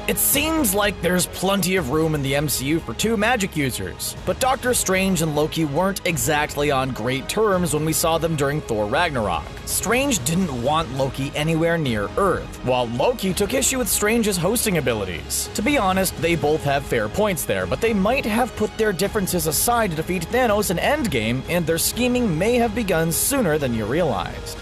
It seems like there's plenty of room in the MCU for two magic users, but Doctor Strange and Loki weren't exactly on great terms when we saw them during Thor Ragnarok. Strange didn't want Loki anywhere near Earth, while Loki took issue with Strange's hosting abilities. To be honest, they both have fair points there, but they might have put their differences aside to defeat Thanos in Endgame, and their scheming may have begun sooner than you realized.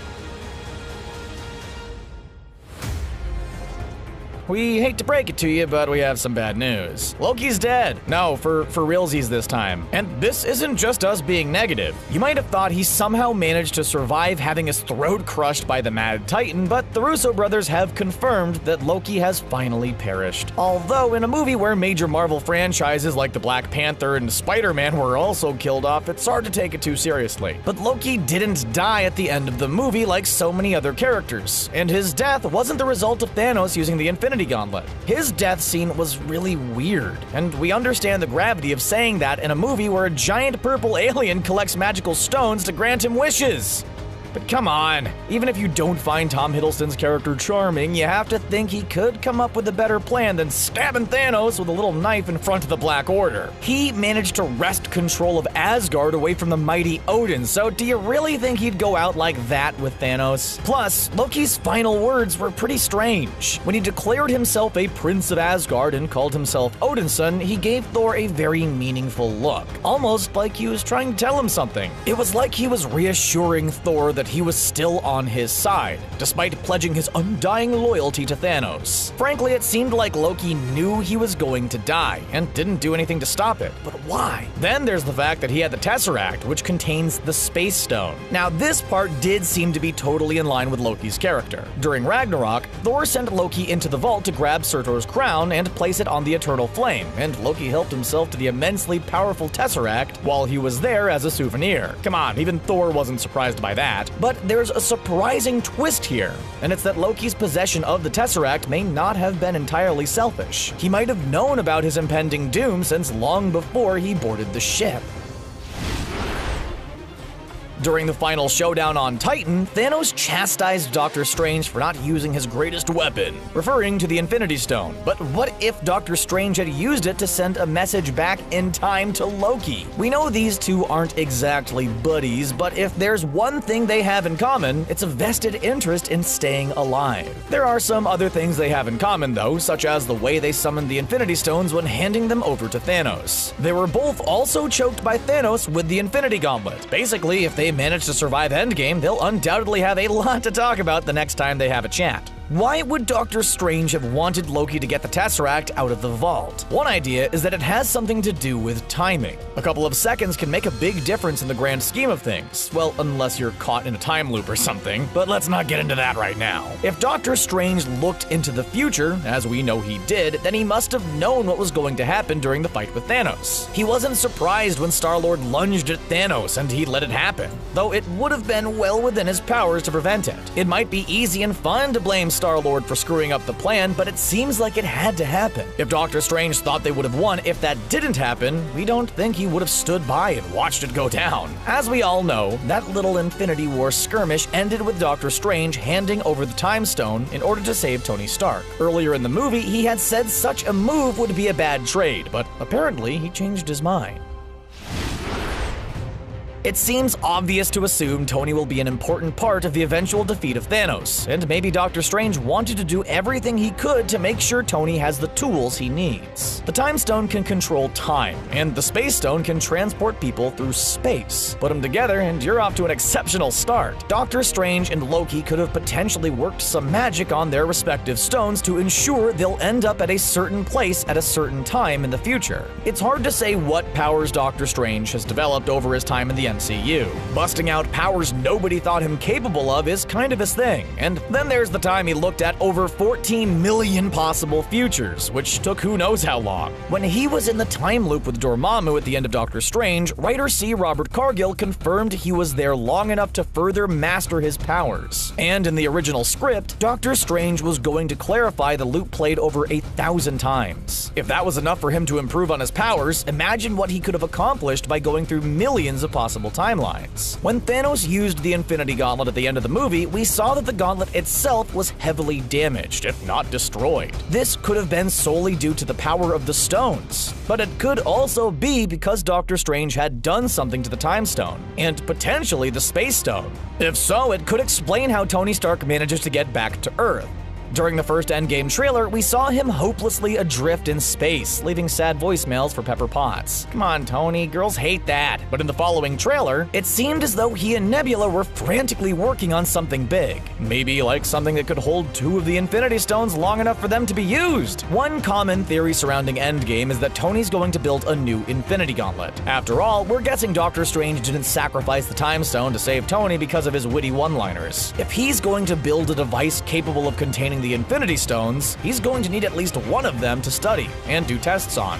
We hate to break it to you, but we have some bad news. Loki's dead. No, for realsies this time. And this isn't just us being negative. You might have thought he somehow managed to survive having his throat crushed by the Mad Titan, but the Russo brothers have confirmed that Loki has finally perished. Although in a movie where major Marvel franchises like the Black Panther and Spider-Man were also killed off, it's hard to take it too seriously. But Loki didn't die at the end of the movie like so many other characters, and his death wasn't the result of Thanos using the Infinity Gauntlet. His death scene was really weird, and we understand the gravity of saying that in a movie where a giant purple alien collects magical stones to grant him wishes. But come on, even if you don't find Tom Hiddleston's character charming, you have to think he could come up with a better plan than stabbing Thanos with a little knife in front of the Black Order. He managed to wrest control of Asgard away from the mighty Odin, so do you really think he'd go out like that with Thanos? Plus, Loki's final words were pretty strange. When he declared himself a Prince of Asgard and called himself Odin's son, he gave Thor a very meaningful look, almost like he was trying to tell him something. It was like he was reassuring Thor that he was still on his side, despite pledging his undying loyalty to Thanos. Frankly, it seemed like Loki knew he was going to die, and didn't do anything to stop it. But why? Then there's the fact that he had the Tesseract, which contains the Space Stone. Now, this part did seem to be totally in line with Loki's character. During Ragnarok, Thor sent Loki into the vault to grab Surtur's crown and place it on the Eternal Flame, and Loki helped himself to the immensely powerful Tesseract while he was there as a souvenir. Come on, even Thor wasn't surprised by that. But there's a surprising twist here, and it's that Loki's possession of the Tesseract may not have been entirely selfish. He might have known about his impending doom since long before he boarded the ship. During the final showdown on Titan, Thanos chastised Doctor Strange for not using his greatest weapon, referring to the Infinity Stone. But what if Doctor Strange had used it to send a message back in time to Loki? We know these two aren't exactly buddies, but if there's one thing they have in common, it's a vested interest in staying alive. There are some other things they have in common though, such as the way they summoned the Infinity Stones when handing them over to Thanos. They were both also choked by Thanos with the Infinity Gauntlet. Basically, if they manage to survive Endgame, they'll undoubtedly have a lot to talk about the next time they have a chat. Why would Doctor Strange have wanted Loki to get the Tesseract out of the vault? One idea is that it has something to do with timing. A couple of seconds can make a big difference in the grand scheme of things. Well, unless you're caught in a time loop or something, but let's not get into that right now. If Doctor Strange looked into the future, as we know he did, then he must have known what was going to happen during the fight with Thanos. He wasn't surprised when Star-Lord lunged at Thanos and he let it happen, though it would have been well within his powers to prevent it. It might be easy and fun to blame Star-Lord for screwing up the plan, but it seems like it had to happen. If Doctor Strange thought they would have won if that didn't happen, we don't think he would have stood by and watched it go down. As we all know, that little Infinity War skirmish ended with Doctor Strange handing over the Time Stone in order to save Tony Stark. Earlier in the movie, he had said such a move would be a bad trade, but apparently he changed his mind. It seems obvious to assume Tony will be an important part of the eventual defeat of Thanos, and maybe Doctor Strange wanted to do everything he could to make sure Tony has the tools he needs. The Time Stone can control time, and the Space Stone can transport people through space. Put them together and you're off to an exceptional start. Doctor Strange and Loki could have potentially worked some magic on their respective stones to ensure they'll end up at a certain place at a certain time in the future. It's hard to say what powers Doctor Strange has developed over his time in the MCU. Busting out powers nobody thought him capable of is kind of his thing. And then there's the time he looked at over 14 million possible futures, which took who knows how long. When he was in the time loop with Dormammu at the end of Doctor Strange, writer C. Robert Cargill confirmed he was there long enough to further master his powers. And in the original script, Doctor Strange was going to clarify the loop played over 1,000 times. If that was enough for him to improve on his powers, imagine what he could have accomplished by going through millions of possible possible timelines. When Thanos used the Infinity Gauntlet at the end of the movie, we saw that the gauntlet itself was heavily damaged, if not destroyed. This could have been solely due to the power of the stones, but it could also be because Doctor Strange had done something to the Time Stone, and potentially the Space Stone. If so, it could explain how Tony Stark manages to get back to Earth. During the first Endgame trailer, we saw him hopelessly adrift in space, leaving sad voicemails for Pepper Potts. Come on, Tony, girls hate that. But in the following trailer, it seemed as though he and Nebula were frantically working on something big. Maybe like something that could hold 2 of the Infinity Stones long enough for them to be used. One common theory surrounding Endgame is that Tony's going to build a new Infinity Gauntlet. After all, we're guessing Doctor Strange didn't sacrifice the Time Stone to save Tony because of his witty one-liners. If he's going to build a device capable of containing the Infinity Stones, he's going to need at least one of them to study and do tests on.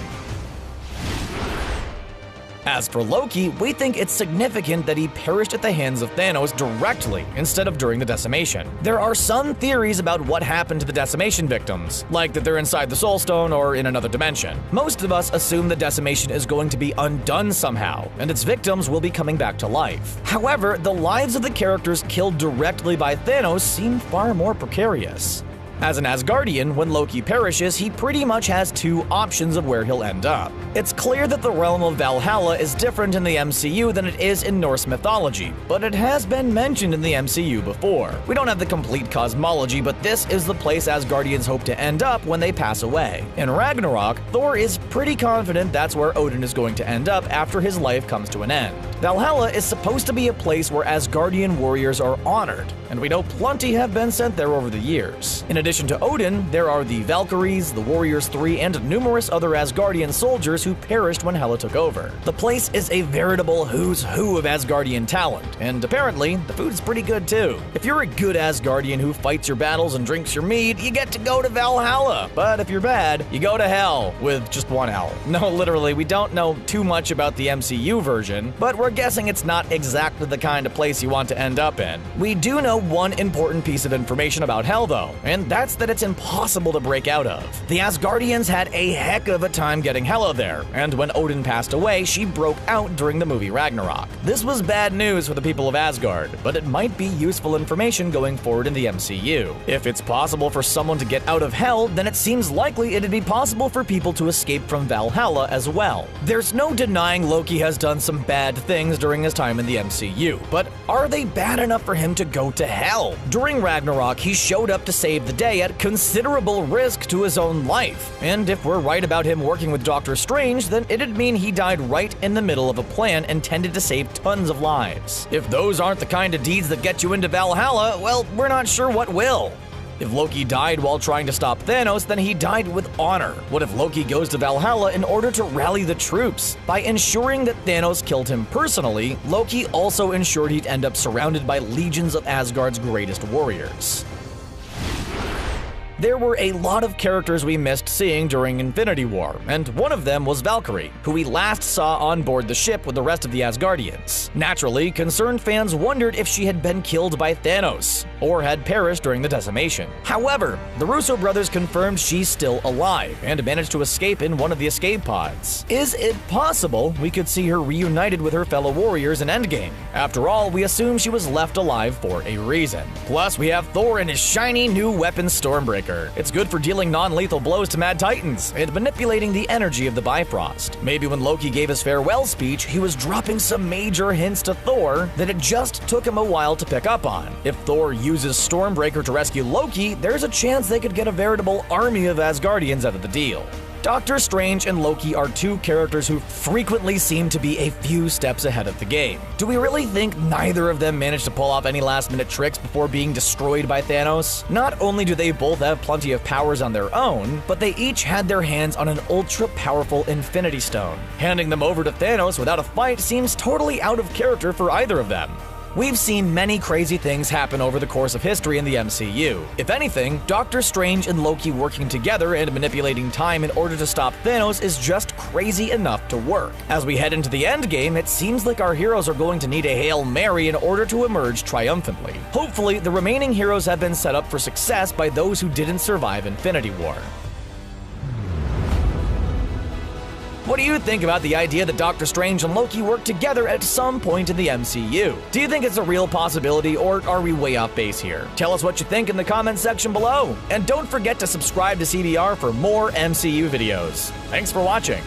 As for Loki, we think it's significant that he perished at the hands of Thanos directly instead of during the decimation. There are some theories about what happened to the decimation victims, like that they're inside the Soul Stone or in another dimension. Most of us assume the decimation is going to be undone somehow, and its victims will be coming back to life. However, the lives of the characters killed directly by Thanos seem far more precarious. As an Asgardian, when Loki perishes, he pretty much has 2 options of where he'll end up. It's clear that the realm of Valhalla is different in the MCU than it is in Norse mythology, but it has been mentioned in the MCU before. We don't have the complete cosmology, but this is the place Asgardians hope to end up when they pass away. In Ragnarok, Thor is pretty confident that's where Odin is going to end up after his life comes to an end. Valhalla is supposed to be a place where Asgardian warriors are honored, and we know plenty have been sent there over the years. In addition to Odin, there are the Valkyries, the Warriors 3, and numerous other Asgardian soldiers who perished when Hela took over. The place is a veritable who's who of Asgardian talent, and apparently, the food is pretty good too. If you're a good Asgardian who fights your battles and drinks your mead, you get to go to Valhalla. But if you're bad, you go to hell, with just one L. No, literally, we don't know too much about the MCU version, but we're guessing it's not exactly the kind of place you want to end up in. We do know one important piece of information about Hell though, and that's that it's impossible to break out of. The Asgardians had a heck of a time getting Hela there, and when Odin passed away, she broke out during the movie Ragnarok. This was bad news for the people of Asgard, but it might be useful information going forward in the MCU. If it's possible for someone to get out of Hell, then it seems likely it'd be possible for people to escape from Valhalla as well. There's no denying Loki has done some bad things during his time in the MCU, but are they bad enough for him to go to Hell? During Ragnarok, he showed up to save the day at considerable risk to his own life, and if we're right about him working with Doctor Strange, then it'd mean he died right in the middle of a plan intended to save tons of lives. If those aren't the kind of deeds that get you into Valhalla, well, we're not sure what will. If Loki died while trying to stop Thanos, then he died with honor. What if Loki goes to Valhalla in order to rally the troops? By ensuring that Thanos killed him personally, Loki also ensured he'd end up surrounded by legions of Asgard's greatest warriors. There were a lot of characters we missed seeing during Infinity War, and one of them was Valkyrie, who we last saw on board the ship with the rest of the Asgardians. Naturally, concerned fans wondered if she had been killed by Thanos, or had perished during the decimation. However, the Russo brothers confirmed she's still alive, and managed to escape in one of the escape pods. Is it possible we could see her reunited with her fellow warriors in Endgame? After all, we assume she was left alive for a reason. Plus, we have Thor and his shiny new weapon Stormbreaker. It's good for dealing non-lethal blows to Mad Titans and manipulating the energy of the Bifrost. Maybe when Loki gave his farewell speech, he was dropping some major hints to Thor that it just took him a while to pick up on. If Thor uses Stormbreaker to rescue Loki, there's a chance they could get a veritable army of Asgardians out of the deal. Doctor Strange and Loki are 2 characters who frequently seem to be a few steps ahead of the game. Do we really think neither of them managed to pull off any last-minute tricks before being destroyed by Thanos? Not only do they both have plenty of powers on their own, but they each had their hands on an ultra-powerful Infinity Stone. Handing them over to Thanos without a fight seems totally out of character for either of them. We've seen many crazy things happen over the course of history in the MCU. If anything, Doctor Strange and Loki working together and manipulating time in order to stop Thanos is just crazy enough to work. As we head into the Endgame, it seems like our heroes are going to need a Hail Mary in order to emerge triumphantly. Hopefully, the remaining heroes have been set up for success by those who didn't survive Infinity War. What do you think about the idea that Doctor Strange and Loki work together at some point in the MCU? Do you think it's a real possibility, or are we way off base here? Tell us what you think in the comments section below. And don't forget to subscribe to CBR for more MCU videos. Thanks for watching.